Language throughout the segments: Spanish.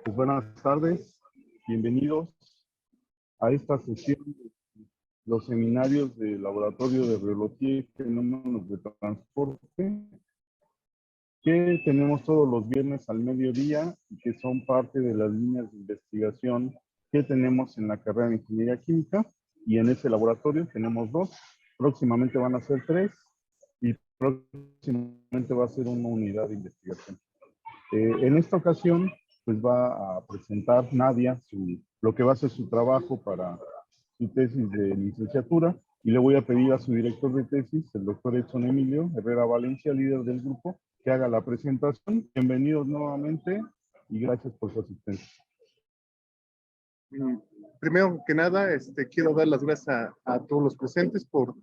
Pues buenas tardes, bienvenidos a esta sesión de los seminarios del Laboratorio de Radiología y Fenómenos de Transporte que tenemos todos los viernes al mediodía y que son parte de las líneas de investigación que tenemos en la carrera de Ingeniería Química, y en ese laboratorio tenemos 2, próximamente van a ser 3 y próximamente va a ser una unidad de investigación. En esta ocasión pues va a presentar Nadia lo que va a ser su trabajo para su tesis de licenciatura, y le voy a pedir a su director de tesis, el doctor Edson Emilio Herrera Valencia, líder del grupo, que haga la presentación. Bienvenidos nuevamente y gracias por su asistencia. Primero que nada, quiero dar las gracias a todos los presentes por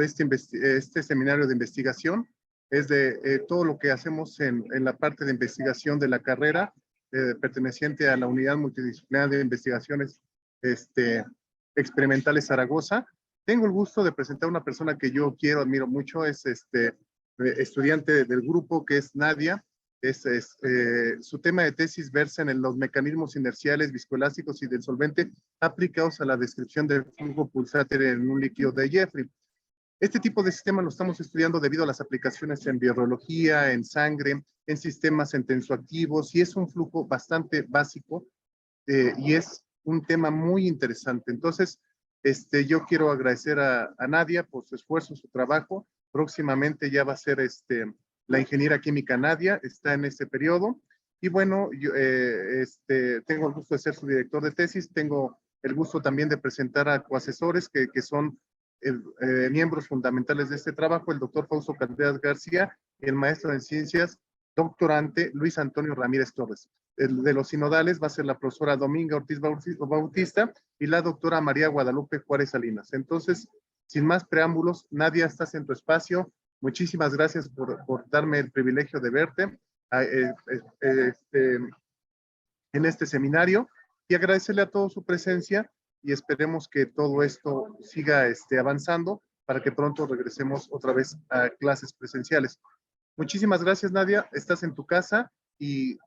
este seminario de investigación. Es de todo lo que hacemos en la parte de investigación de la carrera, perteneciente a la Unidad Multidisciplinar de Investigaciones Experimentales Zaragoza. Tengo el gusto de presentar a una persona que yo admiro mucho, es estudiante del grupo, que es Nadia. Su tema de tesis versa en los mecanismos inerciales, viscoelásticos y del solvente aplicados a la descripción del flujo pulsátil en un líquido de Jeffrey. Este tipo de sistema lo estamos estudiando debido a las aplicaciones en biología, en sangre, en sistemas en tensoactivos, y es un flujo bastante básico y es un tema muy interesante. Entonces, yo quiero agradecer a Nadia por su esfuerzo, su trabajo. Próximamente ya va a ser la ingeniera química Nadia, está en este periodo. Y bueno, yo tengo el gusto de ser su director de tesis, tengo el gusto también de presentar a coasesores que son miembros fundamentales de este trabajo, el doctor Fausto Candelas García y el maestro en ciencias, doctorante Luis Antonio Ramírez Torres. El de los sinodales va a ser la profesora Dominga Ortiz Bautista y la doctora María Guadalupe Juárez Salinas. Entonces, sin más preámbulos, Nadia, estás en tu espacio. Muchísimas gracias por darme el privilegio de verte en este seminario, y agradecerle a todos su presencia, y esperemos que todo esto siga avanzando para que pronto regresemos otra vez a clases presenciales. Muchísimas gracias, Nadia. Estás en tu casa y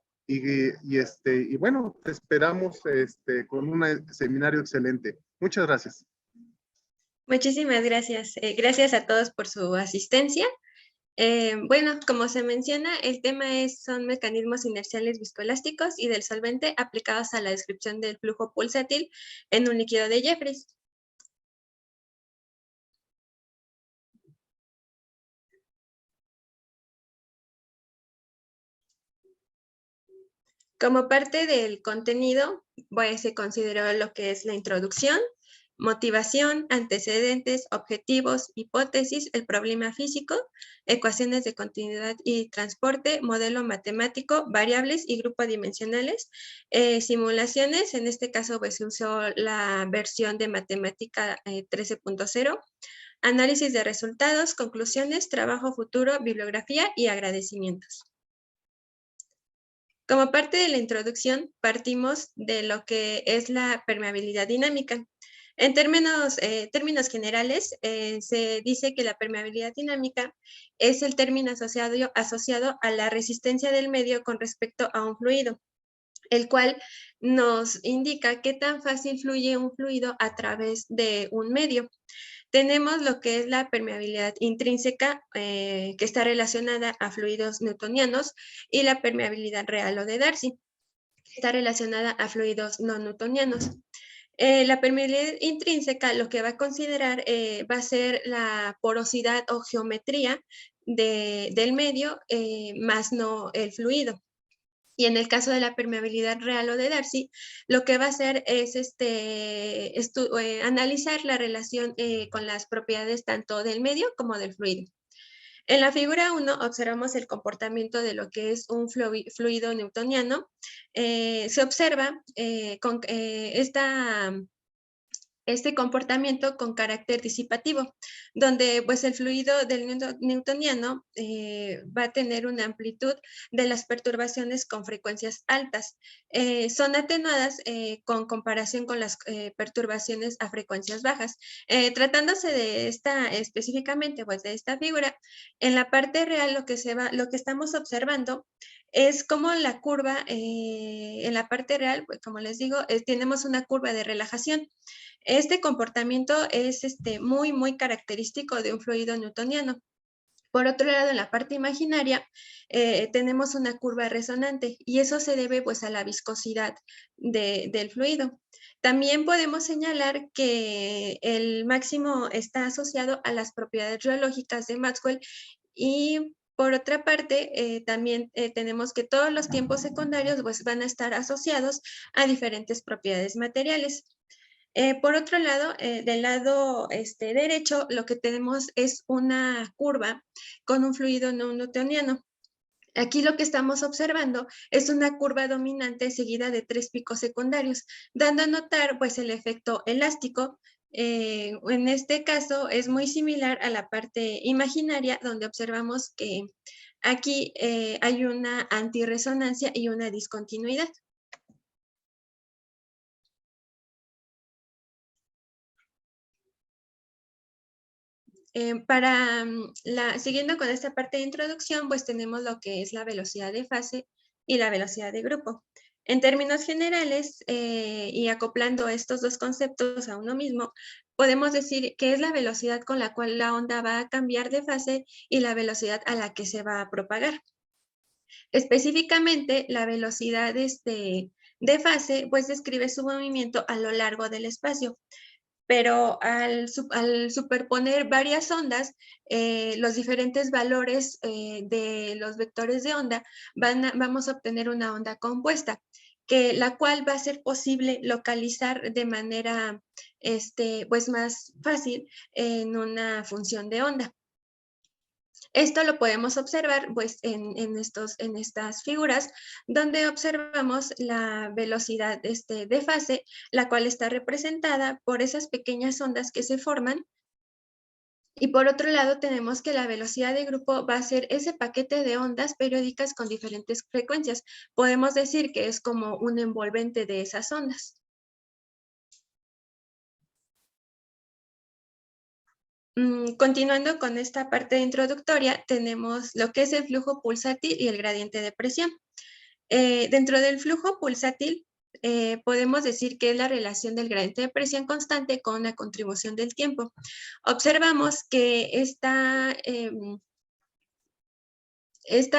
bueno, te esperamos con un seminario excelente. Muchas gracias. Muchísimas gracias. Gracias a todos por su asistencia. Bueno, como se menciona, el tema son mecanismos inerciales viscoelásticos y del solvente aplicados a la descripción del flujo pulsátil en un líquido de Jeffreys. Como parte del contenido, se consideró lo que es la introducción, motivación, antecedentes, objetivos, hipótesis, el problema físico, ecuaciones de continuidad y transporte, modelo matemático, variables y grupos dimensionales, simulaciones. En este caso se usó la versión de matemática 13.0, análisis de resultados, conclusiones, trabajo futuro, bibliografía y agradecimientos. Como parte de la introducción, partimos de lo que es la permeabilidad dinámica. En términos generales, se dice que la permeabilidad dinámica es el término asociado a la resistencia del medio con respecto a un fluido, el cual nos indica qué tan fácil fluye un fluido a través de un medio. Tenemos lo que es la permeabilidad intrínseca, que está relacionada a fluidos newtonianos, y la permeabilidad real o de Darcy, que está relacionada a fluidos no newtonianos. La permeabilidad intrínseca lo que va a considerar va a ser la porosidad o geometría del medio, más no el fluido. Y en el caso de la permeabilidad real o de Darcy, lo que va a hacer es analizar la relación con las propiedades tanto del medio como del fluido. En la figura 1 observamos el comportamiento de lo que es un fluido newtoniano. Se observa este comportamiento con carácter disipativo, donde pues el fluido del newtoniano va a tener una amplitud de las perturbaciones con frecuencias altas. Son atenuadas con comparación con las perturbaciones a frecuencias bajas. Tratándose de específicamente pues de esta figura, en la parte real lo que estamos observando es como la curva, en la parte real, pues, como les digo, tenemos una curva de relajación. Este comportamiento es muy, muy característico de un fluido newtoniano. Por otro lado, en la parte imaginaria, tenemos una curva resonante y eso se debe pues a la viscosidad del fluido. También podemos señalar que el máximo está asociado a las propiedades reológicas de Maxwell y por otra parte, también tenemos que todos los tiempos secundarios pues, van a estar asociados a diferentes propiedades materiales. Por otro lado, del lado derecho, lo que tenemos es una curva con un fluido no newtoniano. Aquí lo que estamos observando es una curva dominante seguida de 3 picos secundarios, dando a notar pues el efecto elástico. En este caso es muy similar a la parte imaginaria, donde observamos que aquí hay una antirresonancia y una discontinuidad. Siguiendo con esta parte de introducción, pues tenemos lo que es la velocidad de fase y la velocidad de grupo. En términos generales, y acoplando estos dos conceptos a uno mismo, podemos decir que es la velocidad con la cual la onda va a cambiar de fase y la velocidad a la que se va a propagar. Específicamente, la velocidad de fase, pues describe su movimiento a lo largo del espacio. Pero al superponer varias ondas, los diferentes valores de los vectores de onda, vamos a obtener una onda compuesta, la cual va a ser posible localizar de manera pues más fácil en una función de onda. Esto lo podemos observar pues, en estas figuras, donde observamos la velocidad de fase, la cual está representada por esas pequeñas ondas que se forman. Y por otro lado, tenemos que la velocidad de grupo va a ser ese paquete de ondas periódicas con diferentes frecuencias. Podemos decir que es como un envolvente de esas ondas. Continuando con esta parte introductoria, tenemos lo que es el flujo pulsátil y el gradiente de presión. Dentro del flujo pulsátil, podemos decir que es la relación del gradiente de presión constante con la contribución del tiempo. Observamos que esta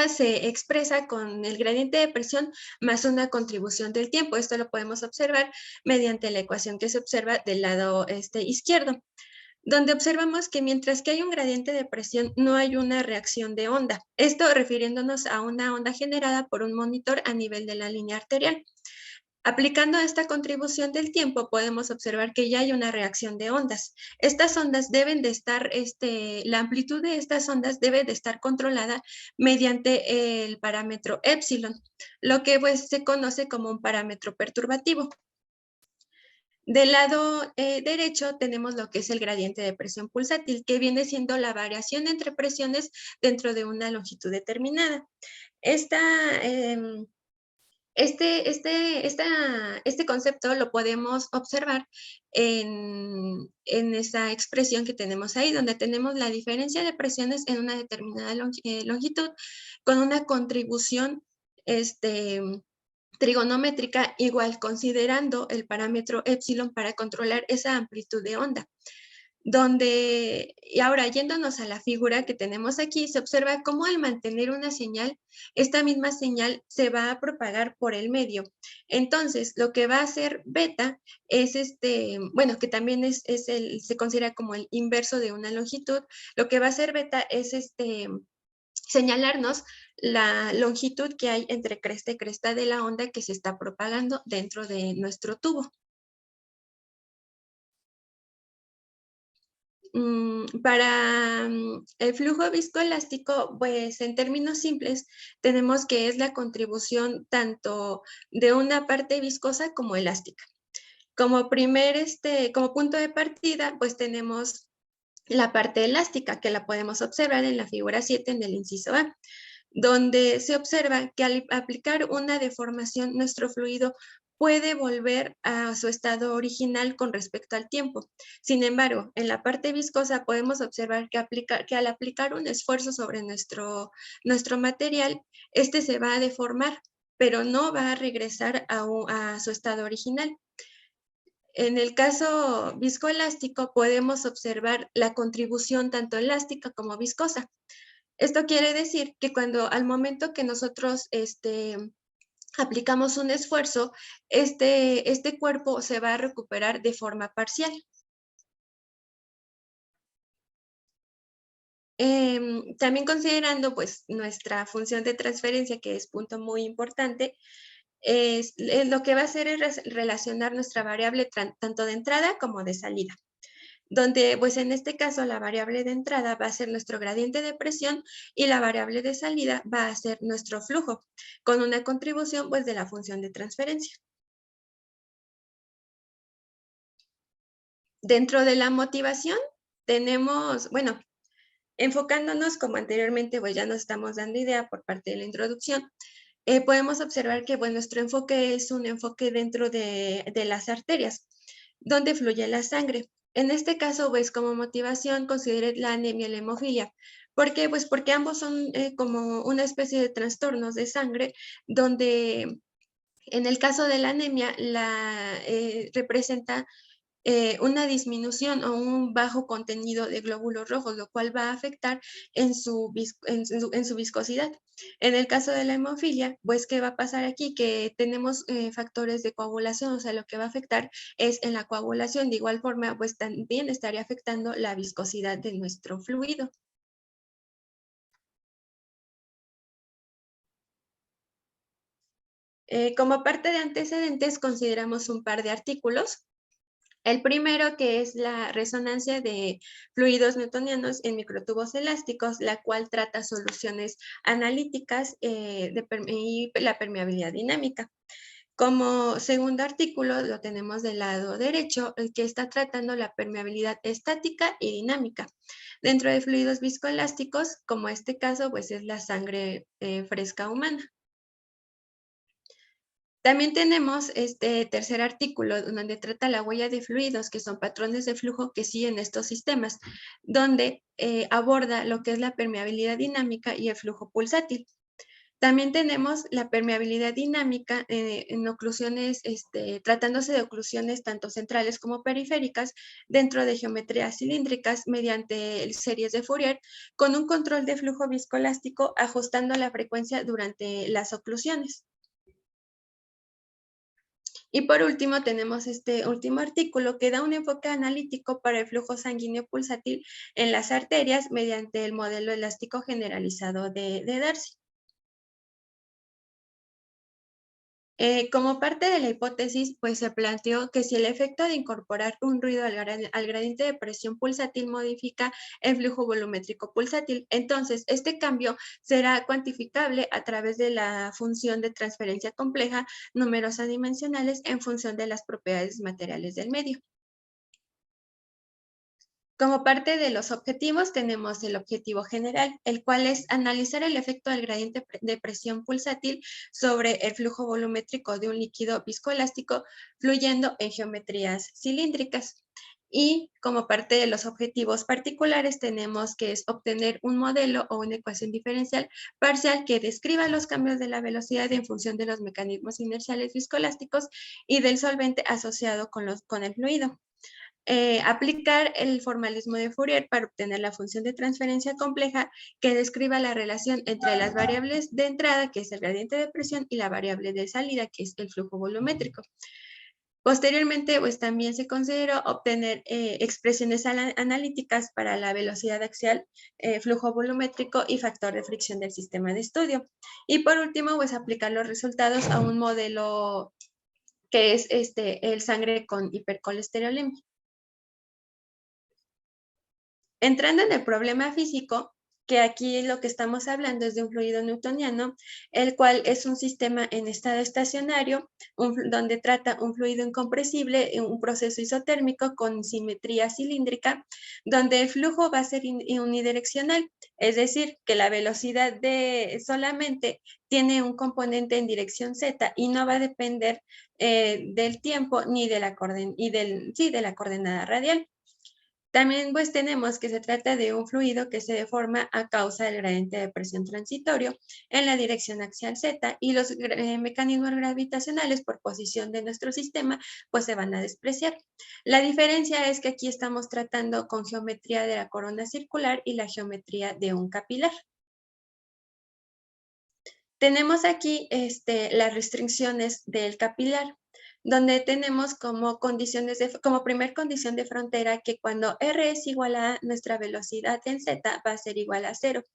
se expresa con el gradiente de presión más una contribución del tiempo. Esto lo podemos observar mediante la ecuación que se observa del lado izquierdo, donde observamos que mientras que hay un gradiente de presión, no hay una reacción de onda. Esto refiriéndonos a una onda generada por un monitor a nivel de la línea arterial. Aplicando esta contribución del tiempo, podemos observar que ya hay una reacción de ondas. Estas ondas deben de estar, la amplitud de estas ondas debe de estar controlada mediante el parámetro épsilon, lo que pues, se conoce como un parámetro perturbativo. Del lado derecho tenemos lo que es el gradiente de presión pulsátil, que viene siendo la variación entre presiones dentro de una longitud determinada. Este concepto lo podemos observar en esa expresión que tenemos ahí, donde tenemos la diferencia de presiones en una determinada longitud con una contribución trigonométrica igual, considerando el parámetro épsilon para controlar esa amplitud de onda. Y ahora yéndonos a la figura que tenemos aquí, se observa cómo al mantener una señal, esta misma señal se va a propagar por el medio. Entonces, lo que va a hacer beta es bueno, que también se considera como el inverso de una longitud. Lo que va a hacer beta es señalarnos la longitud que hay entre cresta y cresta de la onda que se está propagando dentro de nuestro tubo. Para el flujo viscoelástico, pues en términos simples, tenemos que es la contribución tanto de una parte viscosa como elástica. Como como punto de partida, pues tenemos la parte elástica, que la podemos observar en la figura 7 en el inciso A. donde se observa que al aplicar una deformación, nuestro fluido puede volver a su estado original con respecto al tiempo. Sin embargo, en la parte viscosa podemos observar que al aplicar un esfuerzo sobre nuestro material, este se va a deformar, pero no va a regresar a su estado original. En el caso viscoelástico podemos observar la contribución tanto elástica como viscosa. Esto quiere decir que al momento que nosotros aplicamos un esfuerzo, este cuerpo se va a recuperar de forma parcial. También considerando pues nuestra función de transferencia, que es punto muy importante, lo que va a hacer es relacionar nuestra variable tanto de entrada como de salida, donde pues en este caso la variable de entrada va a ser nuestro gradiente de presión y la variable de salida va a ser nuestro flujo, con una contribución pues de la función de transferencia. Dentro de la motivación tenemos, bueno, enfocándonos como anteriormente pues ya nos estamos dando idea por parte de la introducción, podemos observar que bueno, nuestro enfoque es un enfoque dentro de las arterias, donde fluye la sangre. En este caso, pues como motivación considere la anemia y la hemofilia. ¿Por qué? Pues porque ambos son como una especie de trastornos de sangre, donde en el caso de la anemia representa una disminución o un bajo contenido de glóbulos rojos, lo cual va a afectar en su viscosidad. En el caso de la hemofilia, pues, ¿qué va a pasar aquí? Que tenemos factores de coagulación, o sea, lo que va a afectar es en la coagulación. De igual forma, pues también estaría afectando la viscosidad de nuestro fluido. Como parte de antecedentes, consideramos un par de artículos. El primero, que es la resonancia de fluidos newtonianos en microtubos elásticos, la cual trata soluciones analíticas y la permeabilidad dinámica. Como segundo artículo lo tenemos del lado derecho, el que está tratando la permeabilidad estática y dinámica. Dentro de fluidos viscoelásticos, como este caso, pues es la sangre fresca humana. También tenemos este tercer artículo donde trata la huella de fluidos, que son patrones de flujo que siguen estos sistemas, donde aborda lo que es la permeabilidad dinámica y el flujo pulsátil. También tenemos la permeabilidad dinámica en oclusiones, tratándose de oclusiones tanto centrales como periféricas dentro de geometrías cilíndricas mediante series de Fourier, con un control de flujo viscoelástico ajustando la frecuencia durante las oclusiones. Y por último, tenemos este último artículo que da un enfoque analítico para el flujo sanguíneo pulsátil en las arterias mediante el modelo elástico generalizado de Darcy. Como parte de la hipótesis, pues se planteó que si el efecto de incorporar un ruido al gradiente de presión pulsátil modifica el flujo volumétrico pulsátil, entonces este cambio será cuantificable a través de la función de transferencia compleja números adimensionales en función de las propiedades materiales del medio. Como parte de los objetivos tenemos el objetivo general, el cual es analizar el efecto del gradiente de presión pulsátil sobre el flujo volumétrico de un líquido viscoelástico fluyendo en geometrías cilíndricas. Y como parte de los objetivos particulares tenemos que es obtener un modelo o una ecuación diferencial parcial que describa los cambios de la velocidad en función de los mecanismos inerciales viscoelásticos y del solvente asociado con el fluido. Aplicar el formalismo de Fourier para obtener la función de transferencia compleja que describa la relación entre las variables de entrada, que es el gradiente de presión, y la variable de salida, que es el flujo volumétrico. Posteriormente, pues también se consideró obtener expresiones analíticas para la velocidad axial, flujo volumétrico y factor de fricción del sistema de estudio. Y por último, pues aplicar los resultados a un modelo que es el sangre con hipercolesterolemia. Entrando en el problema físico, que aquí lo que estamos hablando es de un fluido newtoniano, el cual es un sistema en estado estacionario, donde trata un fluido incompresible, un proceso isotérmico con simetría cilíndrica, donde el flujo va a ser unidireccional, es decir, que la velocidad solamente tiene un componente en dirección z y no va a depender del tiempo ni de la coordenada radial. También pues tenemos que se trata de un fluido que se deforma a causa del gradiente de presión transitorio en la dirección axial z y los mecanismos gravitacionales por posición de nuestro sistema pues se van a despreciar. La diferencia es que aquí estamos tratando con geometría de la corona circular y la geometría de un capilar. Tenemos aquí las restricciones del capilar, donde tenemos como primer condición de frontera que cuando R es igual a nuestra velocidad en Z va a ser igual a 0.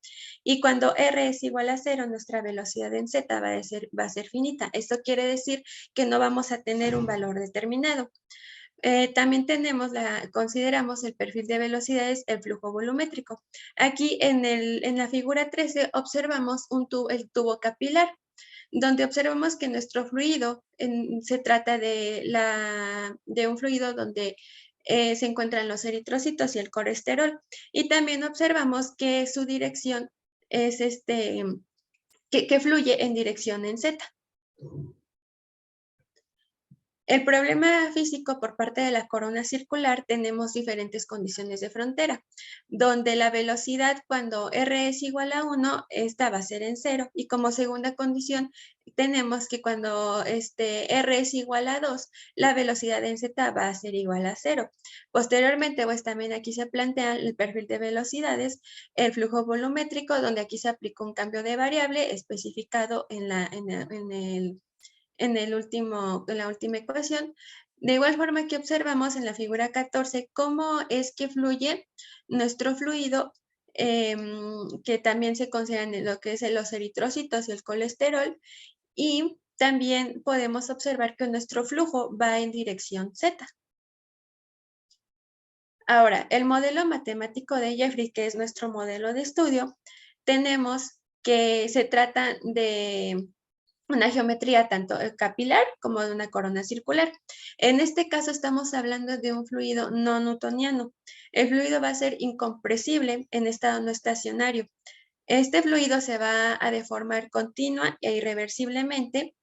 Y cuando R es igual a 0, nuestra velocidad en Z va a ser finita. Esto quiere decir que no vamos a tener un valor determinado. También consideramos el perfil de velocidades, el flujo volumétrico. Aquí en la figura 13 observamos el tubo capilar, donde observamos que nuestro fluido se trata de un fluido donde se encuentran los eritrocitos y el colesterol. Y también observamos que su dirección es que fluye en dirección en Z. El problema físico por parte de la corona circular tenemos diferentes condiciones de frontera, donde la velocidad cuando R es igual a 1, esta va a ser en 0, y como segunda condición tenemos que cuando R es igual a 2, la velocidad en Z va a ser igual a 0. Posteriormente, pues también aquí se plantea el perfil de velocidades, el flujo volumétrico, donde aquí se aplica un cambio de variable especificado en la última ecuación. De igual forma que observamos en la figura 14 cómo es que fluye nuestro fluido, que también se consideran lo que es los eritrocitos y el colesterol, y también podemos observar que nuestro flujo va en dirección Z. Ahora, el modelo matemático de Jeffrey, que es nuestro modelo de estudio, tenemos que se trata de una geometría tanto capilar como de una corona circular. En este caso estamos hablando de un fluido no newtoniano. El fluido va a ser incompresible en estado no estacionario. Este fluido se va a deformar continua e irreversiblemente.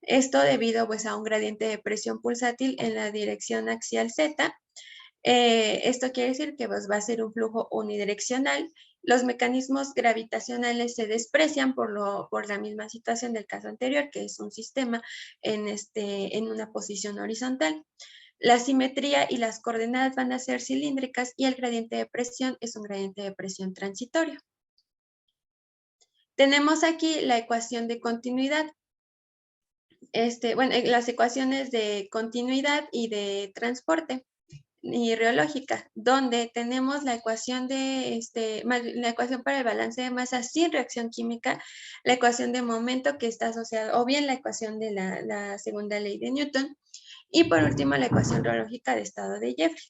Esto debido pues a un gradiente de presión pulsátil en la dirección axial Z. Esto quiere decir que pues, va a ser un flujo unidireccional. Los mecanismos gravitacionales se desprecian por la misma situación del caso anterior, que es un sistema en una posición horizontal. La simetría y las coordenadas van a ser cilíndricas y el gradiente de presión es un gradiente de presión transitorio. Tenemos aquí la ecuación de continuidad. Las ecuaciones de continuidad y de transporte y reológica, donde tenemos la ecuación la ecuación para el balance de masa sin reacción química, la ecuación de momento que está asociada, o bien la ecuación de la segunda ley de Newton, y por último la ecuación reológica de estado de Jeffrey.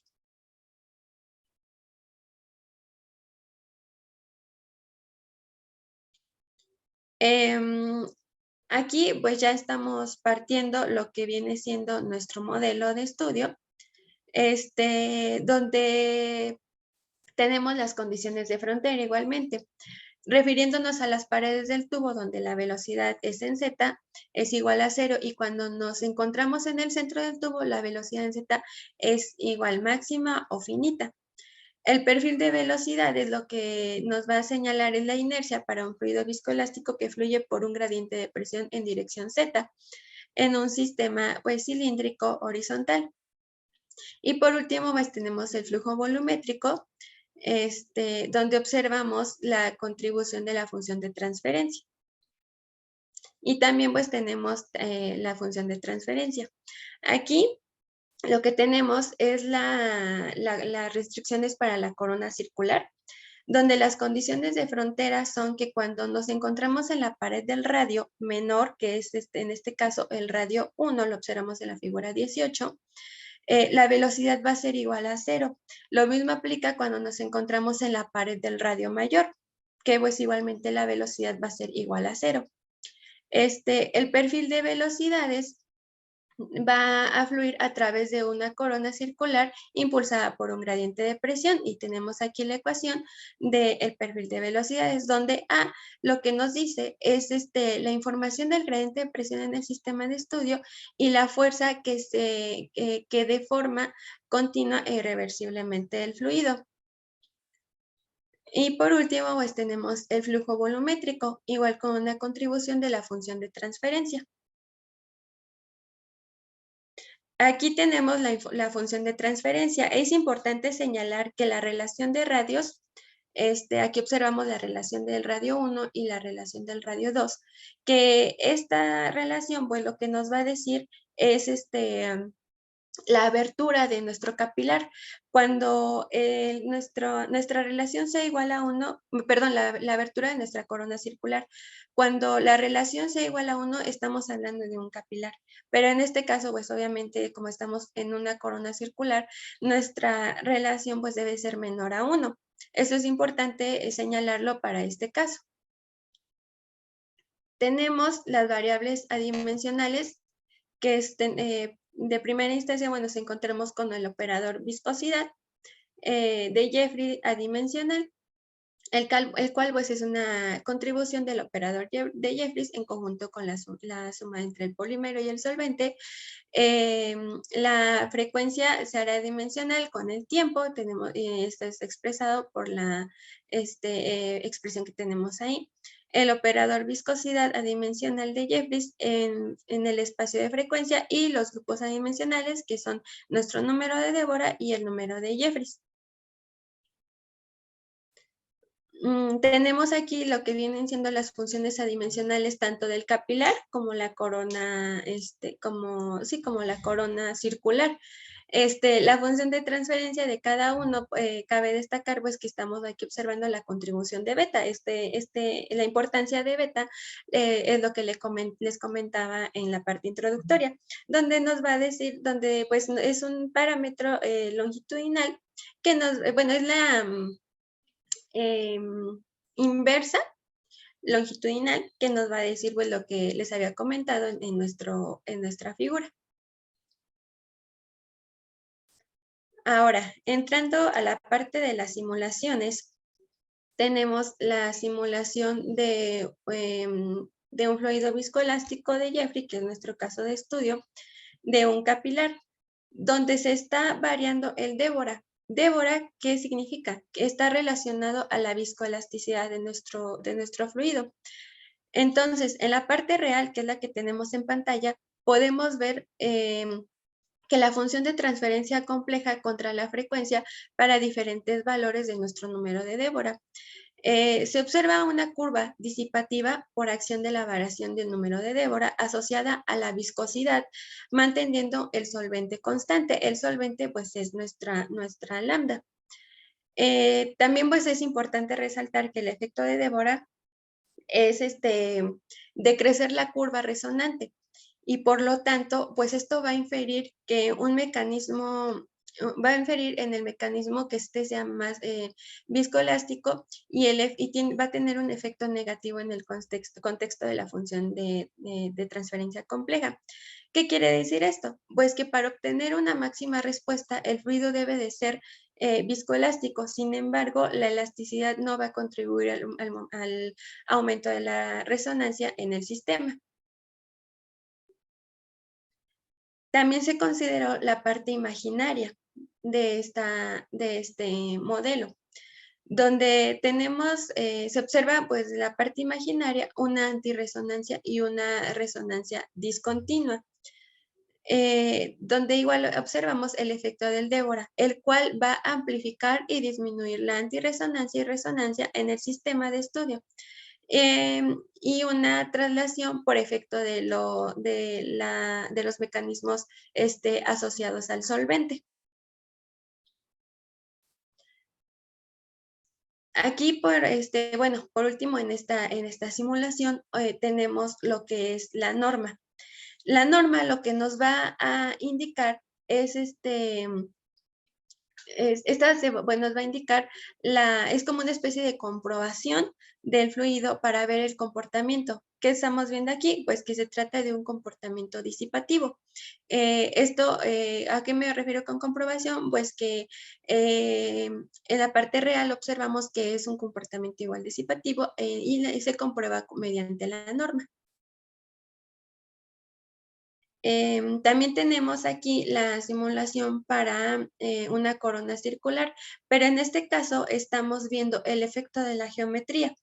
Aquí pues ya estamos partiendo lo que viene siendo nuestro modelo de estudio, donde tenemos las condiciones de frontera igualmente. Refiriéndonos a las paredes del tubo donde la velocidad es en Z, es igual a 0, y cuando nos encontramos en el centro del tubo, la velocidad en Z es igual máxima o finita. El perfil de velocidad es lo que nos va a señalar es la inercia para un fluido viscoelástico que fluye por un gradiente de presión en dirección Z, en un sistema pues, cilíndrico horizontal. Y por último, pues tenemos el flujo volumétrico, donde observamos la contribución de la función de transferencia. Y también pues tenemos la función de transferencia. Aquí lo que tenemos es las restricciones para la corona circular, donde las condiciones de frontera son que cuando nos encontramos en la pared del radio menor, que es en este caso el radio 1, lo observamos en la figura 18, la velocidad va a ser igual a 0. Lo mismo aplica cuando nos encontramos en la pared del radio mayor. que pues igualmente la velocidad va a ser igual a 0. El perfil de velocidades va a fluir a través de una corona circular impulsada por un gradiente de presión, y tenemos aquí la ecuación del perfil de velocidades, donde A lo que nos dice es la información del gradiente de presión en el sistema de estudio y la fuerza que deforma continua e irreversiblemente el fluido. Y por último, pues tenemos el flujo volumétrico, igual con una contribución de la función de transferencia. Aquí tenemos la función de transferencia. Es importante señalar que la relación de radios, aquí observamos la relación del radio 1 y la relación del radio 2, que esta relación, pues lo que nos va a decir es la abertura de nuestro capilar. Cuando nuestra relación sea igual a 1, perdón, la abertura de nuestra corona circular. Cuando la relación sea igual a 1, estamos hablando de un capilar. Pero en este caso, pues obviamente, como estamos en una corona circular, nuestra relación pues debe ser menor a 1. Eso es importante señalarlo para este caso. Tenemos las variables adimensionales, que de primera instancia, bueno, nos encontramos con el operador viscosidad de Jeffrey adimensional, el cual pues es una contribución del operador de Jeffreys en conjunto con la suma entre el polímero y el solvente. La frecuencia se hará dimensional con el tiempo. Esto es expresado por la expresión que tenemos ahí. El operador viscosidad adimensional de Jeffreys en el espacio de frecuencia, y los grupos adimensionales, que son nuestro número de Deborah y el número de Jeffreys. Tenemos aquí lo que vienen siendo las funciones adimensionales tanto del capilar como la corona, como la corona circular. La función de transferencia de cada uno, cabe destacar pues que estamos aquí observando la contribución de beta. La importancia de beta es lo que les comentaba en la parte introductoria, donde nos va a decir, donde pues es un parámetro longitudinal que es la inversa longitudinal, que nos va a decir pues lo que les había comentado en nuestra figura. Ahora, entrando a la parte de las simulaciones, tenemos la simulación de un fluido viscoelástico de Jeffrey, que es nuestro caso de estudio, de un capilar, donde se está variando el Deborah. Deborah, ¿qué significa? Que está relacionado a la viscoelasticidad de nuestro fluido. Entonces, en la parte real, que es la que tenemos en pantalla, podemos ver que la función de transferencia compleja contra la frecuencia para diferentes valores de nuestro número de Deborah. Se observa una curva disipativa por acción de la variación del número de Deborah asociada a la viscosidad, manteniendo el solvente constante. El solvente pues es nuestra lambda. También pues es importante resaltar que el efecto de Deborah es decrecer la curva resonante, y por lo tanto pues esto va a inferir que va a inferir en el mecanismo que sea más viscoelástico, y va a tener un efecto negativo en el contexto de la función de transferencia compleja. ¿Qué quiere decir esto? Pues que para obtener una máxima respuesta, el fluido debe de ser viscoelástico. Sin embargo, la elasticidad no va a contribuir al aumento de la resonancia en el sistema. También se consideró la parte imaginaria de este modelo, donde se observa pues la parte imaginaria, una antirresonancia y una resonancia discontinua, donde igual observamos el efecto del Deborah, el cual va a amplificar y disminuir la antirresonancia y resonancia en el sistema de estudio. Y una traslación por efecto de los mecanismos asociados al solvente. Aquí, por último, en esta simulación tenemos lo que es la norma. La norma lo que nos va a indicar es esta nos va a indicar, es como una especie de comprobación del fluido para ver el comportamiento. ¿Qué estamos viendo aquí? Pues que se trata de un comportamiento disipativo. ¿A qué me refiero con comprobación? Pues que en la parte real observamos que es un comportamiento igual disipativo y se comprueba mediante la norma. También tenemos aquí la simulación para una corona circular, pero en este caso estamos viendo el efecto de la geometría,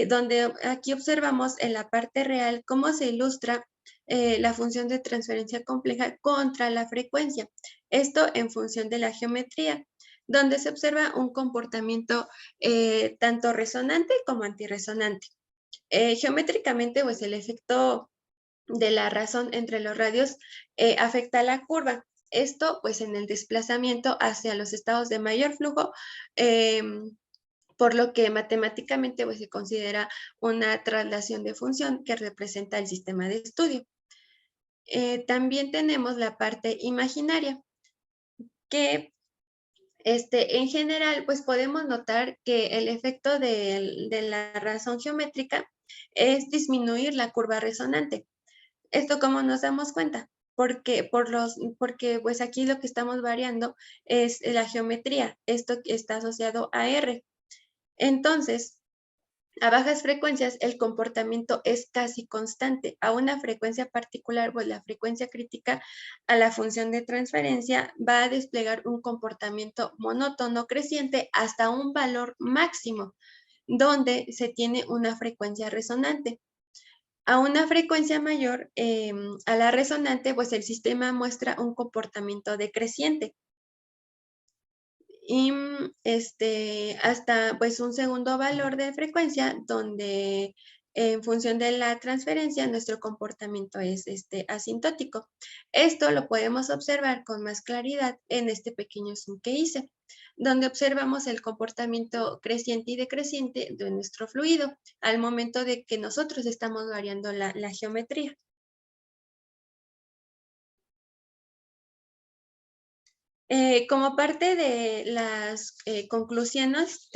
donde aquí observamos en la parte real cómo se ilustra la función de transferencia compleja contra la frecuencia. Esto en función de la geometría, donde se observa un comportamiento tanto resonante como antirresonante. Geométricamente, pues el efecto de la razón entre los radios afecta a la curva. Esto, pues, en el desplazamiento hacia los estados de mayor flujo, por lo que matemáticamente pues, se considera una traslación de función que representa el sistema de estudio. También tenemos la parte imaginaria, que en general, pues podemos notar que el efecto de la razón geométrica es disminuir la curva resonante. ¿Esto cómo nos damos cuenta? Porque pues aquí lo que estamos variando es la geometría. Esto está asociado a R. Entonces, a bajas frecuencias el comportamiento es casi constante. A una frecuencia particular, pues la frecuencia crítica a la función de transferencia va a desplegar un comportamiento monótono creciente hasta un valor máximo, donde se tiene una frecuencia resonante. A una frecuencia mayor a la resonante, pues el sistema muestra un comportamiento decreciente. Y hasta pues un segundo valor de frecuencia donde en función de la transferencia nuestro comportamiento es asintótico. Esto lo podemos observar con más claridad en este pequeño zoom que hice, donde observamos el comportamiento creciente y decreciente de nuestro fluido al momento de que nosotros estamos variando la geometría. Como parte de las conclusiones,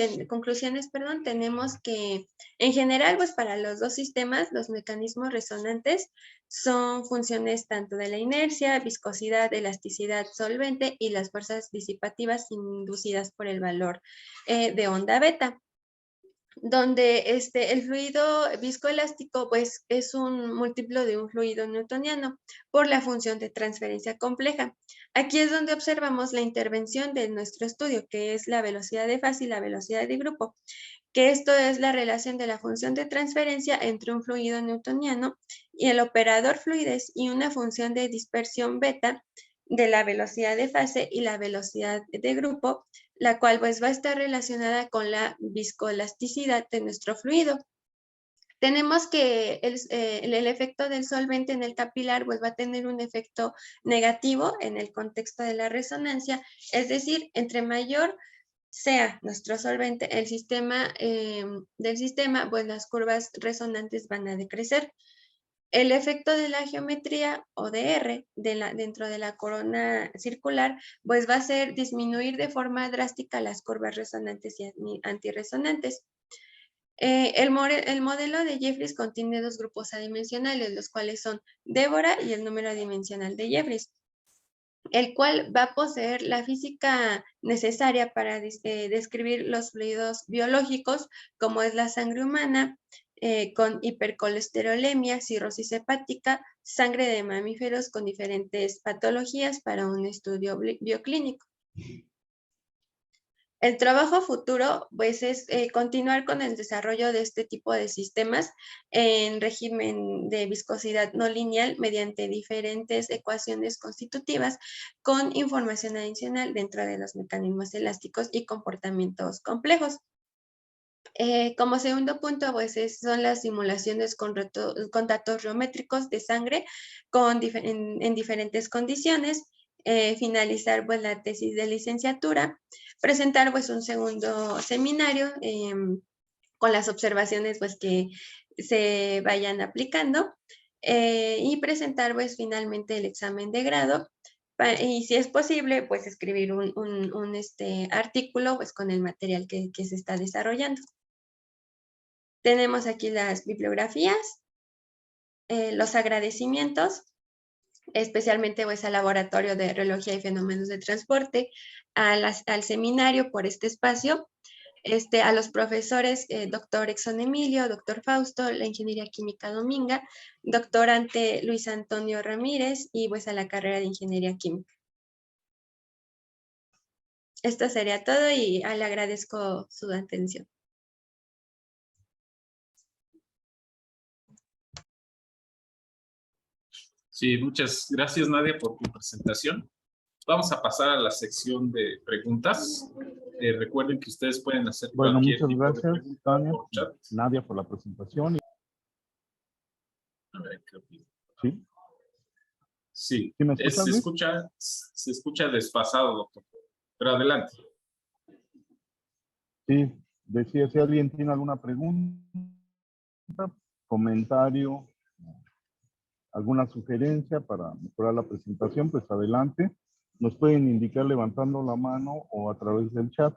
tenemos que, en general, pues para los dos sistemas, los mecanismos resonantes son funciones tanto de la inercia, viscosidad, elasticidad, solvente y las fuerzas disipativas inducidas por el valor de onda beta, donde el fluido viscoelástico pues es un múltiplo de un fluido newtoniano por la función de transferencia compleja. Aquí es donde observamos la intervención de nuestro estudio, que es la velocidad de fase y la velocidad de grupo, que esto es la relación de la función de transferencia entre un fluido newtoniano y el operador fluidez y una función de dispersión beta de la velocidad de fase y la velocidad de grupo, la cual pues va a estar relacionada con la viscoelasticidad de nuestro fluido. Tenemos que el efecto del solvente en el capilar pues va a tener un efecto negativo en el contexto de la resonancia, es decir, entre mayor sea nuestro solvente, el sistema pues las curvas resonantes van a decrecer. El efecto de la geometría o de R dentro de la corona circular, pues va a ser disminuir de forma drástica las curvas resonantes y antirresonantes. El modelo de Jeffreys contiene dos grupos adimensionales, los cuales son Débora y el número adimensional de Jeffreys, el cual va a poseer la física necesaria para describir los fluidos biológicos, como es la sangre humana, con hipercolesterolemia, cirrosis hepática, sangre de mamíferos con diferentes patologías para un estudio bioclínico. El trabajo futuro pues, es continuar con el desarrollo de este tipo de sistemas en régimen de viscosidad no lineal mediante diferentes ecuaciones constitutivas con información adicional dentro de los mecanismos elásticos y comportamientos complejos. Como segundo punto, pues son las simulaciones con datos geométricos de sangre en diferentes condiciones, finalizar pues la tesis de licenciatura, presentar pues un segundo seminario con las observaciones pues que se vayan aplicando y presentar pues finalmente el examen de grado Y si es posible, pues escribir un artículo pues, con el material que se está desarrollando. Tenemos aquí las bibliografías, los agradecimientos, especialmente pues, al Laboratorio de Reología y Fenómenos de Transporte, al seminario por este espacio, a los profesores, doctor Exxon Emilio, doctor Fausto, la Ingeniería Química Dominga, doctorante Luis Antonio Ramírez y pues a la carrera de Ingeniería Química. Esto sería todo y le agradezco su atención. Sí, muchas gracias, Nadia, por tu presentación. Vamos a pasar a la sección de preguntas. Recuerden que ustedes pueden hacer cualquier muchas tipo de gracias, pregunta Tania, por chat. Nadia, por la presentación. A ver, creo que... ¿Sí? Sí, ¿Sí me escuchas, Luis? se escucha desfasado, doctor. Pero adelante. Sí, decía, si alguien tiene alguna pregunta, comentario, alguna sugerencia para mejorar la presentación, pues adelante. Nos pueden indicar levantando la mano o a través del chat.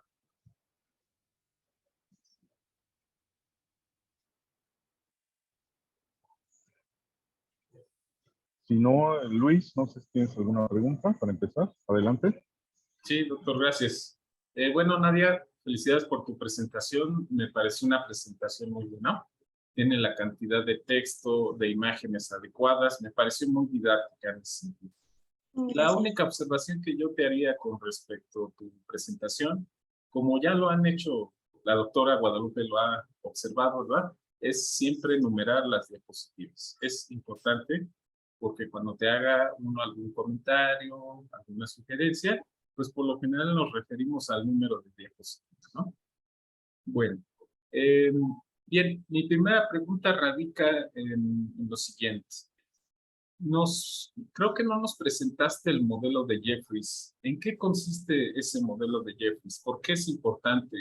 Si no, Luis, no sé si tienes alguna pregunta para empezar. Adelante. Sí, doctor, gracias. Bueno, Nadia, felicidades por tu presentación. Me pareció una presentación muy buena. Tiene la cantidad de texto, de imágenes adecuadas. Me pareció muy didáctica en ese sentido. La única observación que yo te haría con respecto a tu presentación, como ya lo han hecho, la doctora Guadalupe lo ha observado, ¿verdad? Es siempre enumerar las diapositivas. Es importante porque cuando te haga uno algún comentario, alguna sugerencia, pues por lo general nos referimos al número de diapositivas, ¿no? Bueno, bien, mi primera pregunta radica en lo siguiente. Creo que no nos presentaste el modelo de Jeffreys. ¿En qué consiste ese modelo de Jeffreys? ¿Por qué es importante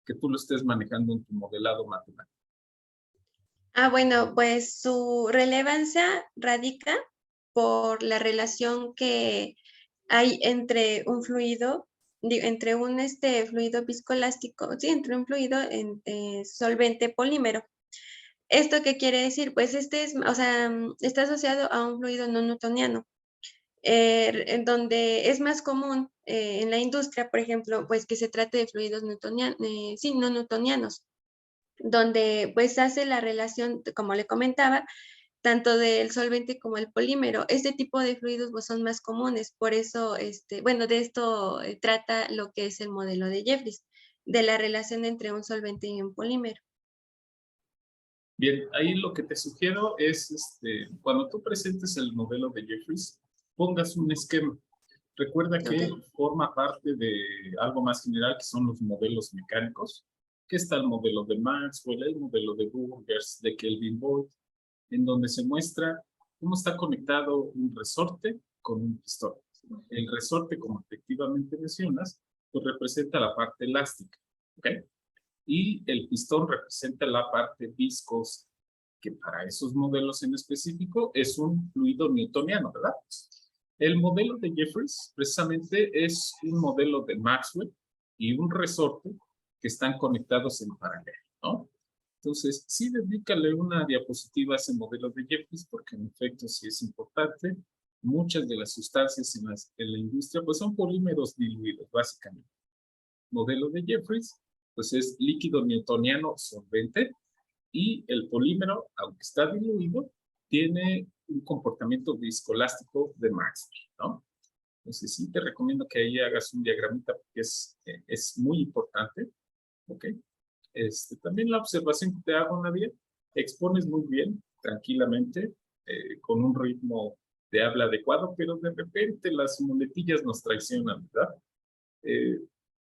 que tú lo estés manejando en tu modelado matemático? Bueno, pues su relevancia radica por la relación que hay entre un fluido, entre un fluido viscoelástico, sí, entre un fluido solvente polímero. ¿Esto qué quiere decir? Pues está asociado a un fluido no newtoniano, en donde es más común en la industria, por ejemplo, pues que se trate de fluidos no newtonianos, donde pues hace la relación, como le comentaba, tanto del solvente como el polímero. Este tipo de fluidos pues, son más comunes, por eso, bueno, de esto trata lo que es el modelo de Jeffreys, de la relación entre un solvente y un polímero. Bien, ahí lo que te sugiero es, cuando tú presentes el modelo de Jeffreys, pongas un esquema. Recuerda que forma parte de algo más general que son los modelos mecánicos, que está el modelo de Maxwell, el modelo de Burgers, de Kelvin Boyd, en donde se muestra cómo está conectado un resorte con un pistón. El resorte, como efectivamente mencionas, pues representa la parte elástica, ¿ok? Y el pistón representa la parte viscosa, que para esos modelos en específico es un fluido newtoniano, ¿verdad? El modelo de Jeffreys precisamente es un modelo de Maxwell y un resorte que están conectados en paralelo, ¿no? Entonces, sí, dedícale una diapositiva a ese modelo de Jeffreys porque en efecto sí es importante. Muchas de las sustancias en la industria pues son polímeros diluidos, básicamente. Modelo de Jeffreys pues es líquido newtoniano solvente y el polímero, aunque está diluido, tiene un comportamiento viscoelástico de Maxwell, ¿no? Entonces sí te recomiendo que ahí hagas un diagramita porque es muy importante, ¿ok? También la observación que te hago, Nadia, expones muy bien, tranquilamente, con un ritmo de habla adecuado, pero de repente las muletillas nos traicionan, ¿verdad?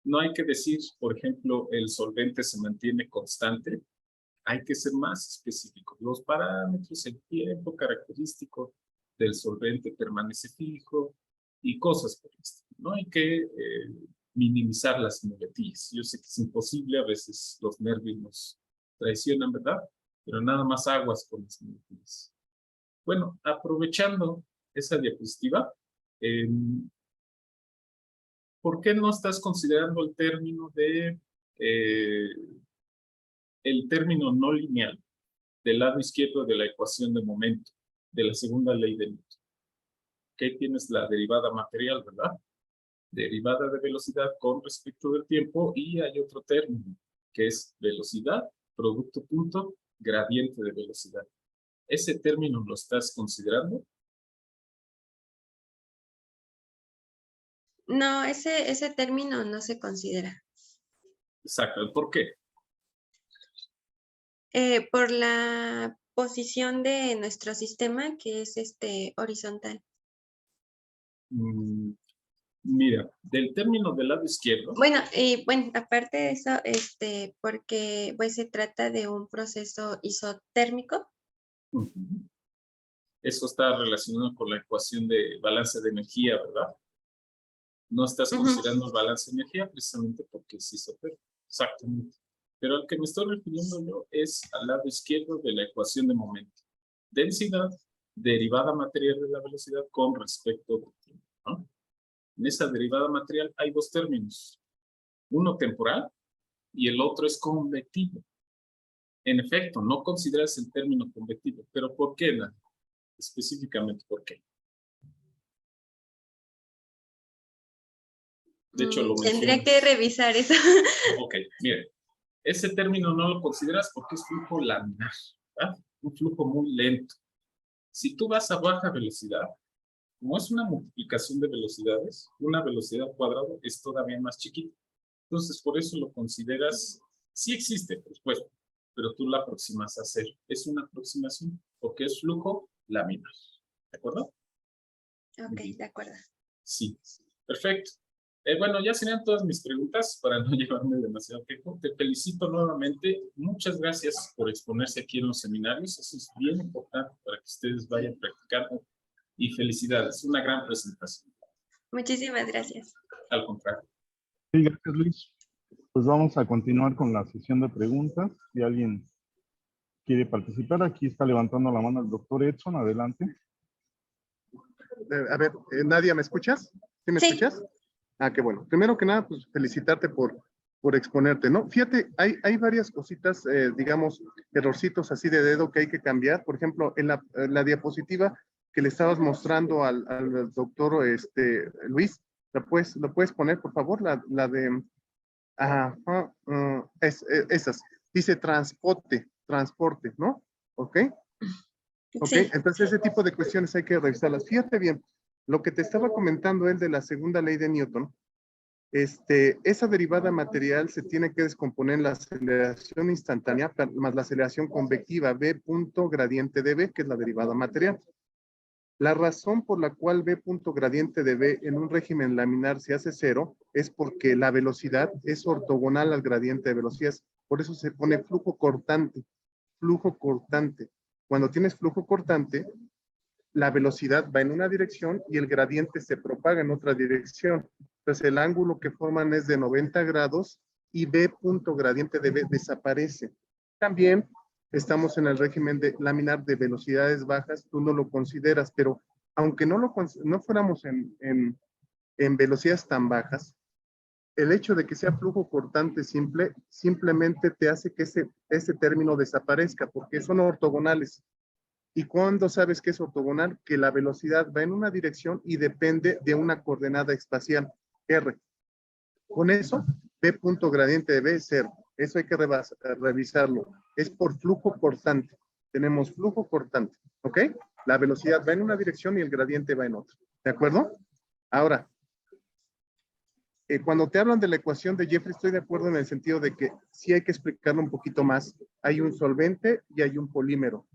No hay que decir, por ejemplo, el solvente se mantiene constante, hay que ser más específicos. Los parámetros, el tiempo característico del solvente permanece fijo y cosas por esto. No hay que minimizar las muletillas. Yo sé que es imposible, a veces los nervios nos traicionan, ¿verdad? Pero nada más aguas con las muletillas. Bueno, aprovechando esa diapositiva, ¿por qué no estás considerando el término de el término no lineal del lado izquierdo de la ecuación de momento, de la segunda ley de Newton? Que tienes la derivada material, ¿verdad? Derivada de velocidad con respecto del tiempo, y hay otro término, que es velocidad, producto punto, gradiente de velocidad. ¿Ese término lo estás considerando? No, ese término no se considera. Exacto. ¿Por qué? Por la posición de nuestro sistema, que es horizontal. Mira, del término del lado izquierdo. Bueno, aparte de eso, porque pues se trata de un proceso isotérmico. Eso está relacionado con la ecuación de balance de energía, ¿verdad? No estás considerando el balance de energía precisamente porque es isotérmico. Exactamente. Pero al que me estoy refiriendo yo es al lado izquierdo de la ecuación de momento. Densidad, derivada material de la velocidad con respecto al tiempo, ¿no? En esa derivada material hay dos términos. Uno temporal y el otro es convectivo. En efecto, no consideras el término convectivo. ¿Pero por qué, Ana? Específicamente, ¿por qué? De hecho, lo Tendría mencionas. que revisar eso. Ok, mire. Ese término no lo consideras porque es flujo laminar, ¿verdad? Un flujo muy lento. Si tú vas a baja velocidad, como es una multiplicación de velocidades, una velocidad cuadrada es todavía más chiquita. Entonces, por eso lo consideras, sí existe, por supuesto, pero tú la aproximas a cero. Es una aproximación porque es flujo laminar. ¿De acuerdo? Ok, de acuerdo. Sí, perfecto. Bueno, ya serían todas mis preguntas para no llevarme demasiado tiempo. Te felicito nuevamente. Muchas gracias por exponerse aquí en los seminarios. Eso es bien importante para que ustedes vayan practicando. Y felicidades, una gran presentación. Muchísimas gracias. Al contrario. Sí, gracias, Luis. Pues vamos a continuar con la sesión de preguntas. Si alguien quiere participar, aquí está levantando la mano el doctor Edson. Adelante. A ver, Nadia, ¿me escuchas? ¿Sí me escuchas? Ah, qué bueno. Primero que nada, pues felicitarte por exponerte, ¿no? Fíjate, hay varias cositas, digamos, errorcitos así de dedo que hay que cambiar. Por ejemplo, en la diapositiva que le estabas mostrando al doctor Luis, ¿lo puedes poner, por favor? La de... esas. Dice transporte, ¿no? ¿Ok? Ok, Sí. entonces ese tipo de cuestiones hay que revisarlas. Fíjate bien, lo que te estaba comentando él de la segunda ley de Newton, esa derivada material se tiene que descomponer en la aceleración instantánea más la aceleración convectiva, B punto gradiente de B, que es la derivada material. La razón por la cual B punto gradiente de B en un régimen laminar se hace cero es porque la velocidad es ortogonal al gradiente de velocidad. Por eso se pone flujo cortante. Flujo cortante. Cuando tienes flujo cortante, la velocidad va en una dirección y el gradiente se propaga en otra dirección. Entonces el ángulo que forman es de 90 grados y B punto gradiente de B desaparece. También estamos en el régimen de laminar de velocidades bajas, tú no lo consideras, pero aunque no fuéramos en velocidades tan bajas, el hecho de que sea flujo cortante simple, simplemente te hace que ese término desaparezca, porque son ortogonales. ¿Y cuándo sabes que es ortogonal? Que la velocidad va en una dirección y depende de una coordenada espacial, R. Con eso, B punto gradiente de B es 0. Eso hay que revisarlo. Es por flujo cortante. Tenemos flujo cortante, ¿ok? La velocidad va en una dirección y el gradiente va en otra. ¿De acuerdo? Ahora, cuando te hablan de la ecuación de Jeffrey, estoy de acuerdo en el sentido de que sí hay que explicarlo un poquito más. Hay un solvente y hay un polímero.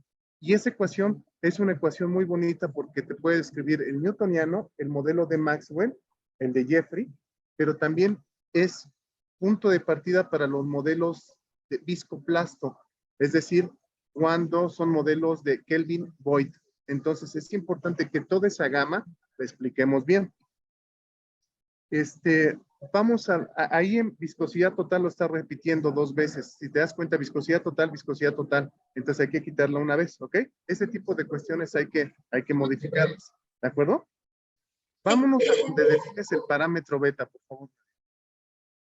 Y esa ecuación es una ecuación muy bonita porque te puede describir el newtoniano, el modelo de Maxwell, el de Jeffrey, pero también es punto de partida para los modelos de viscoplasto, es decir, cuando son modelos de Kelvin-Voigt. Entonces es importante que toda esa gama la expliquemos bien. Vamos ahí en viscosidad total lo está repitiendo 2 veces. Si te das cuenta, viscosidad total. Entonces hay que quitarla una vez, ¿ok? Ese tipo de cuestiones hay que modificarlas, ¿de acuerdo? Vámonos a donde defines el parámetro beta, por favor.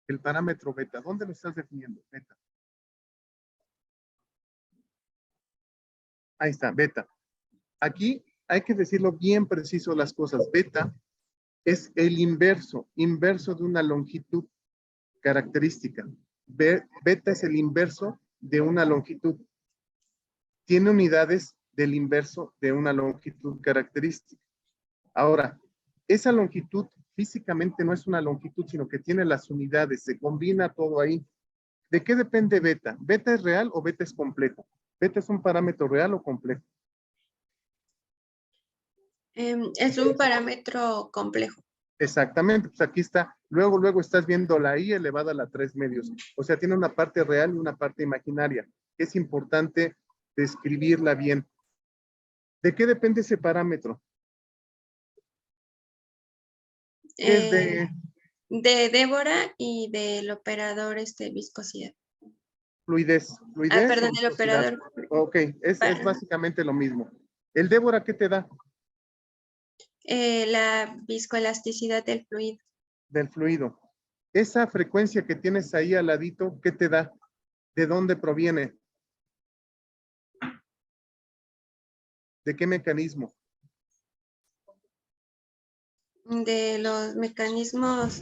El parámetro beta, ¿dónde lo estás definiendo? Beta. Ahí está, beta. Aquí hay que decirlo bien preciso las cosas. Beta es el inverso de una longitud característica. Beta es el inverso de una longitud. Tiene unidades del inverso de una longitud característica. Ahora, esa longitud físicamente no es una longitud, sino que tiene las unidades, se combina todo ahí. ¿De qué depende beta? ¿Beta es real o beta es completo? ¿Beta es un parámetro real o complejo? Es un parámetro complejo. Exactamente, pues aquí está. Luego estás viendo la i elevada a la 3 medios. O sea, tiene una parte real y una parte imaginaria. Es importante describirla bien. ¿De qué depende ese parámetro? Es de De Débora y del operador viscosidad. fluidez. Ah, ¿Fluidez perdón, o el viscosidad? operador. Ok, es básicamente lo mismo. ¿El Débora qué te da? La viscoelasticidad del fluido. Del fluido. Esa frecuencia que tienes ahí al ladito, ¿qué te da? ¿De dónde proviene? ¿De qué mecanismo? De los mecanismos,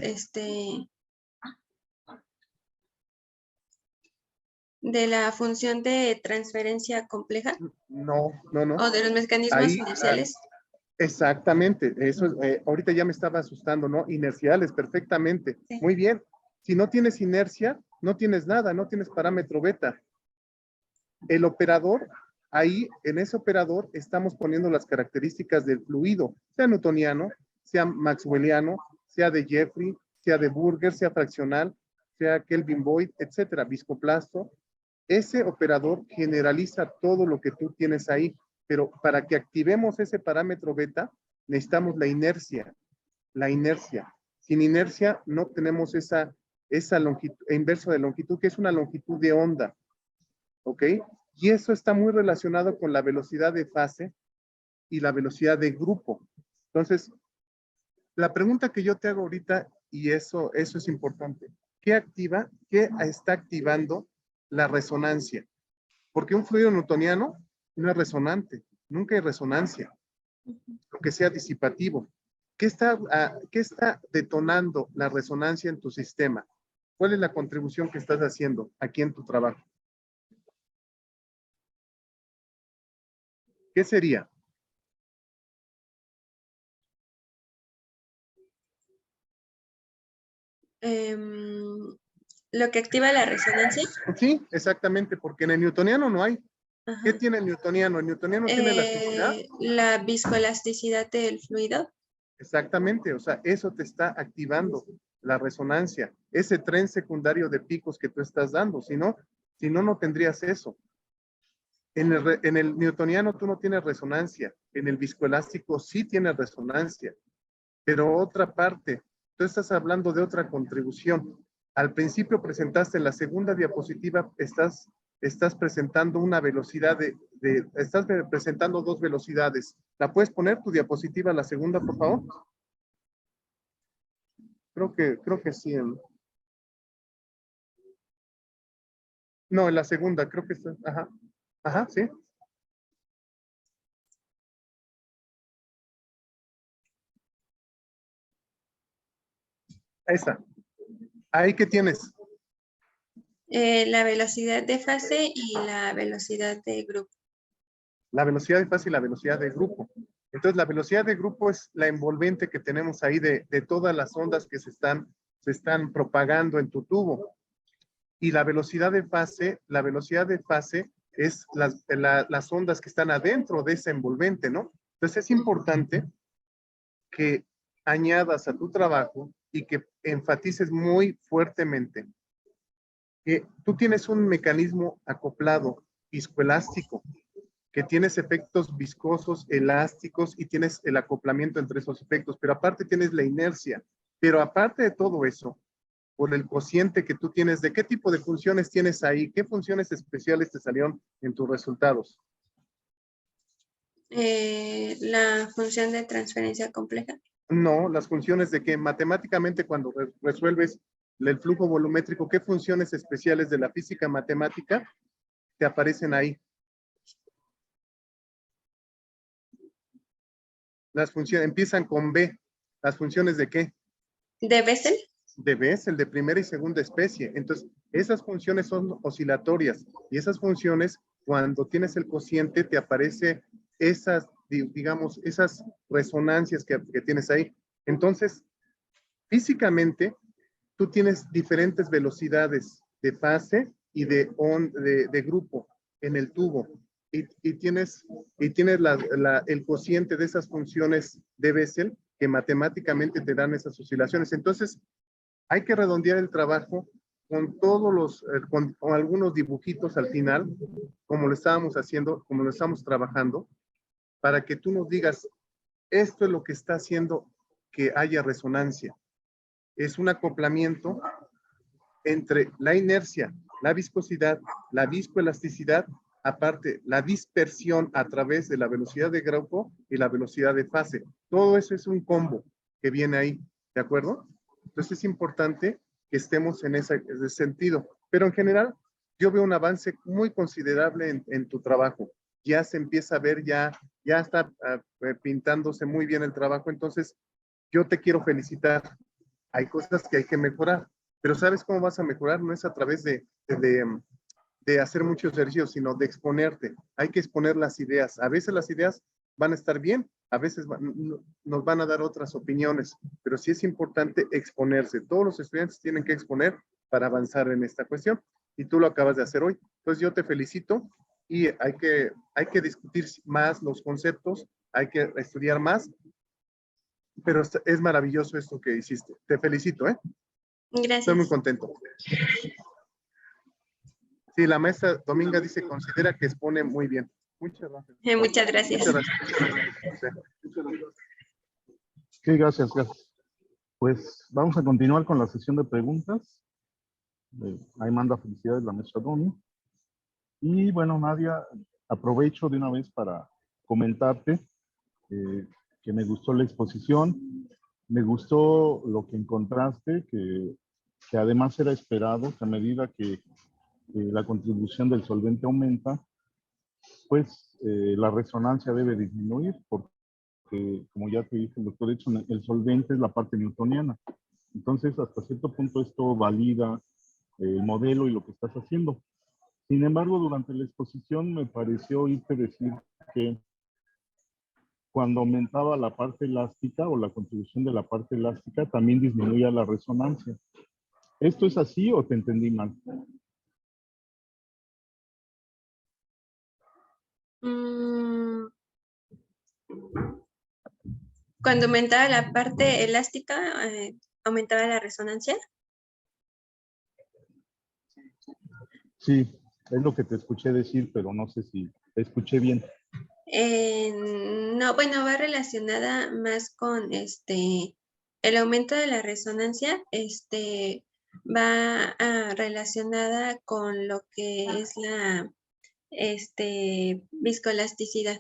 de la función de transferencia compleja No. o de los mecanismos Ahí, inerciales. exactamente. Eso, ahorita ya me estaba asustando, ¿no? Inerciales, perfectamente. Sí. Muy bien. Si no tienes inercia, no tienes nada, no tienes parámetro beta. El operador, ahí en ese operador estamos poniendo las características del fluido, sea newtoniano, sea maxwelliano, sea de Jeffrey, sea de Burger, sea fraccional, sea Kelvin Boyd, etcétera, viscoplasto. Ese operador generaliza todo lo que tú tienes ahí, pero para que activemos ese parámetro beta, necesitamos la inercia. La inercia. Sin inercia no tenemos esa longitud, inverso de longitud, que es una longitud de onda. ¿Ok? Y eso está muy relacionado con la velocidad de fase y la velocidad de grupo. Entonces, la pregunta que yo te hago ahorita, y eso es importante, ¿qué está activando la resonancia? Porque un fluido newtoniano no es resonante, nunca hay resonancia, lo que sea disipativo. ¿Qué está detonando la resonancia en tu sistema? ¿Cuál es la contribución que estás haciendo aquí en tu trabajo? ¿Qué sería? Lo que activa la resonancia. Sí, exactamente, porque en el newtoniano no hay. Ajá. ¿Qué tiene el newtoniano? ¿El newtoniano tiene elasticidad? La viscoelasticidad del fluido. Exactamente, o sea, eso te está activando la resonancia, ese tren secundario de picos que tú estás dando, si no, no tendrías eso. En el newtoniano tú no tienes resonancia, en el viscoelástico sí tienes resonancia, pero otra parte, tú estás hablando de otra contribución. Al principio presentaste, en la segunda diapositiva estás presentando una velocidad estás presentando dos velocidades. ¿La puedes poner tu diapositiva, la segunda, por favor? Creo que sí. No, en la segunda, creo que está. Ajá, sí. Esa. Ahí que tienes. La velocidad de fase y la velocidad de grupo. La velocidad de fase y la velocidad de grupo. Entonces, la velocidad de grupo es la envolvente que tenemos ahí de todas las ondas que se están propagando en tu tubo. Y la velocidad de fase es las ondas que están adentro de ese envolvente, ¿no? Entonces, es importante que añadas a tu trabajo y que enfatices muy fuertemente que tú tienes un mecanismo acoplado viscoelástico, que tienes efectos viscosos, elásticos y tienes el acoplamiento entre esos efectos, pero aparte tienes la inercia. Pero aparte de todo eso, por el cociente que tú tienes, ¿de qué tipo de funciones tienes ahí? ¿Qué funciones especiales te salieron en tus resultados? La función de transferencia compleja. No, las funciones de que matemáticamente cuando resuelves el flujo volumétrico, ¿qué funciones especiales de la física matemática te aparecen ahí? Las funciones empiezan con B. ¿Las funciones de qué? ¿De Bessel? De Bessel, de primera y segunda especie. Entonces, esas funciones son oscilatorias y esas funciones, cuando tienes el cociente, te aparece esas, digamos, esas resonancias que tienes ahí. Entonces, físicamente, tú tienes diferentes velocidades de fase y de grupo en el tubo. Y tienes el cociente de esas funciones de Bessel que matemáticamente te dan esas oscilaciones. Entonces, hay que redondear el trabajo con todos con algunos dibujitos al final, como lo estábamos haciendo, como lo estamos trabajando, para que tú nos digas, esto es lo que está haciendo que haya resonancia. Es un acoplamiento entre la inercia, la viscosidad, la viscoelasticidad, aparte la dispersión a través de la velocidad de grupo y la velocidad de fase. Todo eso es un combo que viene ahí, ¿de acuerdo? Entonces es importante que estemos en ese sentido. Pero en general, yo veo un avance muy considerable en tu trabajo. Ya se empieza a ver, ya está pintándose muy bien el trabajo. Entonces, yo te quiero felicitar. Hay cosas que hay que mejorar, pero ¿sabes cómo vas a mejorar? No es a través de hacer muchos ejercicios, sino de exponerte. Hay que exponer las ideas. A veces las ideas van a estar bien, a veces nos van a dar otras opiniones, pero sí es importante exponerse. Todos los estudiantes tienen que exponer para avanzar en esta cuestión y tú lo acabas de hacer hoy. Entonces yo te felicito y hay que discutir más los conceptos, hay que estudiar más, pero es maravilloso esto que hiciste. Te felicito, ¿eh? Estoy muy Gracias. contento. Sí, la maestra Dominga dice, considera que expone muy bien. Muchas gracias. Muchas gracias. Muchas gracias. Sí, gracias, gracias. Pues vamos a continuar con la sesión de preguntas. Ahí manda felicidades la maestra Domi. Y bueno, Nadia, aprovecho de una vez para comentarte que me gustó la exposición, me gustó lo que encontraste, que además era esperado que a medida que la contribución del solvente aumenta, pues la resonancia debe disminuir, porque como ya te dijo el doctor Edson, el solvente es la parte newtoniana. Entonces, hasta cierto punto esto valida el modelo y lo que estás haciendo. Sin embargo, durante la exposición me pareció oírte decir que cuando aumentaba la parte elástica o la contribución de la parte elástica, también disminuía la resonancia. ¿Esto es así o te entendí mal? Cuando aumentaba la parte elástica, aumentaba la resonancia. Sí, es lo que te escuché decir, pero no sé si te escuché bien. No, bueno, va relacionada más con el aumento de la resonancia, va relacionada con lo que es la viscoelasticidad.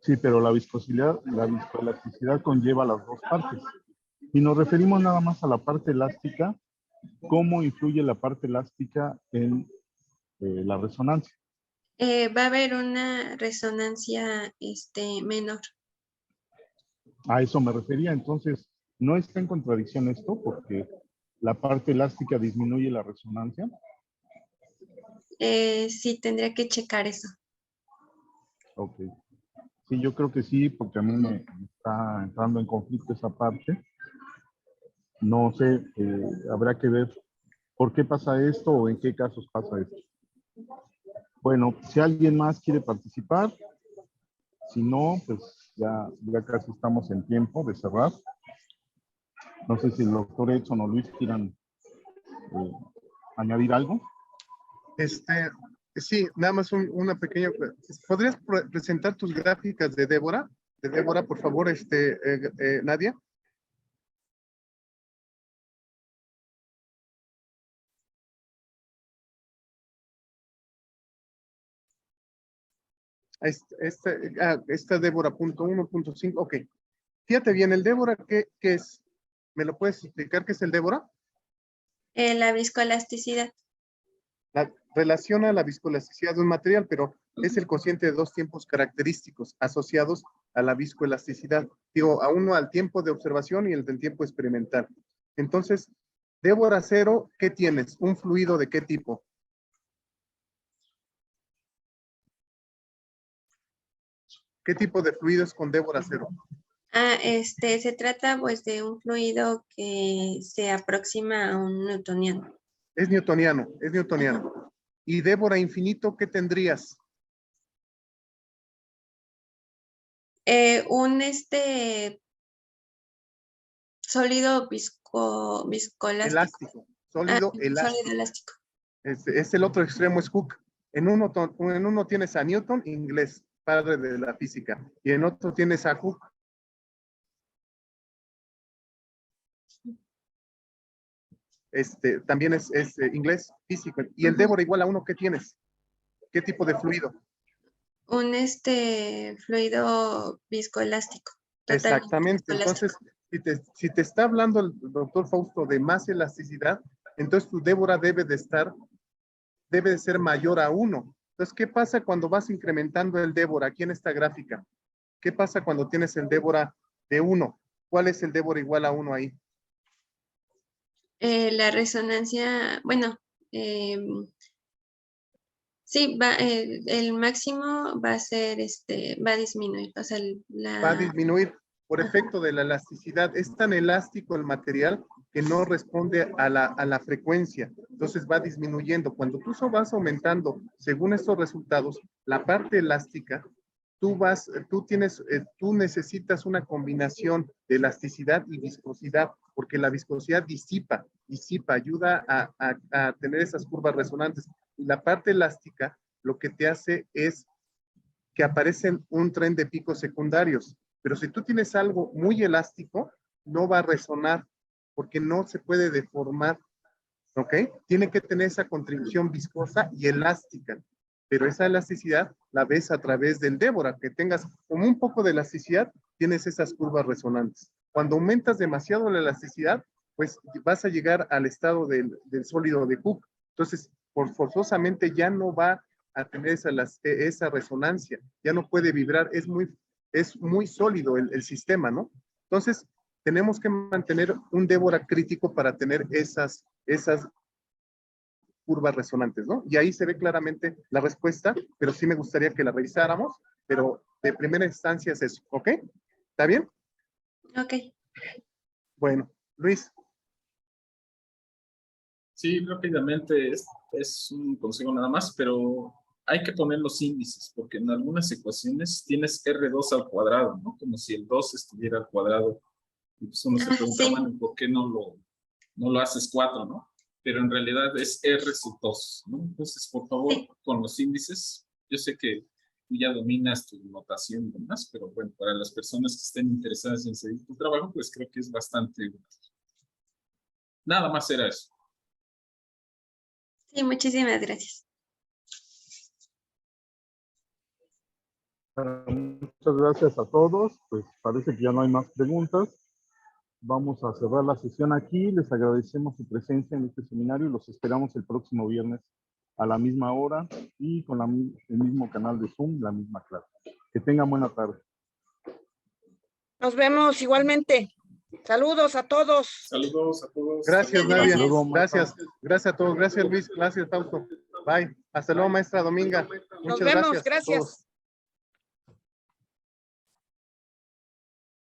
Sí, pero la viscoelasticidad conlleva las dos partes. Si nos referimos nada más a la parte elástica, ¿cómo influye la parte elástica en la resonancia? Va a haber una resonancia menor. A eso me refería. Entonces, ¿no está en contradicción esto? Porque la parte elástica disminuye la resonancia. Sí, tendría que checar eso. Ok. Sí, yo creo que sí, porque a mí me está entrando en conflicto esa parte. No sé, habrá que ver por qué pasa esto o en qué casos pasa esto. Bueno, si alguien más quiere participar, si no, pues ya casi estamos en tiempo de cerrar. No sé si el doctor Edson o Luis quieran añadir algo. Sí, nada más una pequeña. ¿Podrías presentar tus gráficas de Débora? De Débora, por favor, Nadia. Esta Débora, punto 1.5, ok. Fíjate bien, el Débora, ¿qué es? ¿Me lo puedes explicar qué es el Débora? La viscoelasticidad. Relaciona la viscoelasticidad de un material, pero es el cociente de dos tiempos característicos asociados a la viscoelasticidad. Digo, a uno al tiempo de observación y el del tiempo experimental. Entonces, Débora cero, ¿qué tienes? ¿Un fluido de qué tipo? ¿Qué tipo de fluido es con Débora cero? Se trata pues de un fluido que se aproxima a un newtoniano. Es newtoniano, es newtoniano. ¿Y Débora infinito qué tendrías? Un sólido viscoelástico. Elástico, sólido elástico. Sólido elástico. Es el otro extremo, es Hooke. En uno tienes a Newton, inglés, padre de la física, y en otro tienes a Hooke. También es inglés, físico. Y el Débora igual a uno, ¿qué tienes? ¿Qué tipo de fluido? Un fluido viscoelástico. Exactamente. Entonces, si te está hablando el doctor Fausto de más elasticidad, entonces tu Débora debe de ser mayor a 1. Entonces, ¿qué pasa cuando vas incrementando el Débora aquí en esta gráfica? ¿Qué pasa cuando tienes el Débora de 1? ¿Cuál es el Débora igual a 1 ahí? La resonancia, bueno, sí, el máximo va a ser, va a disminuir. O sea, Va a disminuir por efecto de la elasticidad. Es tan elástico el material que no responde a la frecuencia. Entonces va disminuyendo. Cuando tú vas aumentando, según estos resultados, la parte elástica, tú necesitas una combinación de elasticidad y viscosidad, porque la viscosidad disipa, ayuda a tener esas curvas resonantes. Y la parte elástica lo que te hace es que aparecen un tren de picos secundarios. Pero si tú tienes algo muy elástico, no va a resonar porque no se puede deformar, ¿ok? Tiene que tener esa contribución viscosa y elástica, pero esa elasticidad la ves a través del Débora, que tengas como un poco de elasticidad, tienes esas curvas resonantes. Cuando aumentas demasiado la elasticidad, pues vas a llegar al estado del sólido de Hooke. Entonces, forzosamente ya no va a tener esa resonancia, ya no puede vibrar, es muy sólido el sistema, ¿no? Entonces, tenemos que mantener un Débora crítico para tener esas curvas resonantes, ¿no? Y ahí se ve claramente la respuesta, pero sí me gustaría que la revisáramos, pero de primera instancia es eso, ¿ok? ¿Está bien? Ok. Bueno, Luis. Sí, rápidamente es un consejo nada más, pero hay que poner los índices, porque en algunas ecuaciones tienes R2 al cuadrado, ¿no? Como si el 2 estuviera al cuadrado. Y pues uno se pregunta, Sí. bueno, ¿por qué no lo haces 4, no? Pero en realidad es R sub 2, ¿no? Entonces, por favor, con los índices, yo sé que tú ya dominas tu notación y demás, pero bueno, para las personas que estén interesadas en seguir tu trabajo, pues creo que es bastante útil. Nada más era eso. Sí, muchísimas gracias. Muchas gracias a todos. Pues parece que ya no hay más preguntas. Vamos a cerrar la sesión aquí. Les agradecemos su presencia en este seminario y los esperamos el próximo viernes a la misma hora y con el mismo canal de Zoom, la misma clase. Que tengan buena tarde. Nos vemos igualmente. Saludos a todos. Saludos a todos. Gracias, Nadia. Luego, Gracias a todos. Gracias, Luis. Gracias, Fausto. Bye. Hasta luego, maestra Dominga. Nos Muchas vemos. gracias. a todos.